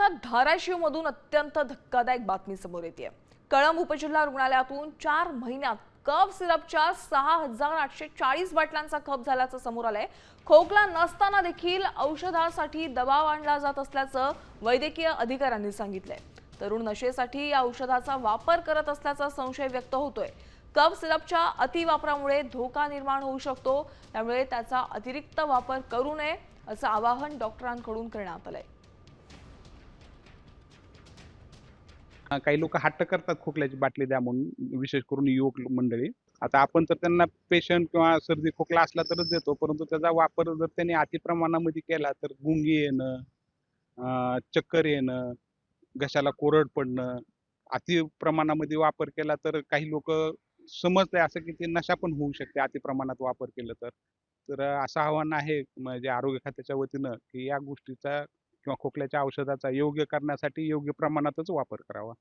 आता धाराशिवमधून अत्यंत धक्कादायक बातमी समोर येते। कळंब उपजिल्हा रुग्णालयातून 4 महिन्यात कफ सिरपच्या 6,840 बाटल्यांचा खप झाल्याचं समोर आलंय। खोकला नसताना देखील औषधासाठी दबाव आणला जात असल्याचं वैद्यकीय अधिकाऱ्यांनी सांगितलंय। तरुण नशेसाठी या औषधाचा वापर करत असल्याचा संशय व्यक्त होतोय। कफ सिरपच्या अतिवापरामुळे धोका निर्माण होऊ शकतो, त्यामुळे त्याचा अतिरिक्त वापर करू नये असं आवाहन डॉक्टरांकडून करण्यात आलंय। काही लोक हट्ट करतात खोकल्याची बाटली द्या म्हणून, विशेष करून युवक मंडळी. आता आपण तर त्यांना पेशंट किंवा सर्दी खोकला असला तरच देतो, परंतु त्याचा वापर जर त्यांनी अति प्रमाणामध्ये केला तर गुंगी येणं, चक्कर येणं, घशाला कोरड पडणं, अति प्रमाणामध्ये वापर केला तर काही लोक समजतंय असं की ते नशा पण होऊ शकते अति प्रमाणात वापर केलं तर. तर असं आव्हान आहे म्हणजे आरोग्य खात्याच्या वतीनं की या गोष्टीचा किंवा खोकल्याच्या औषधाचा योग्य करण्यासाठी योग्य प्रमाणातच वापर करावा.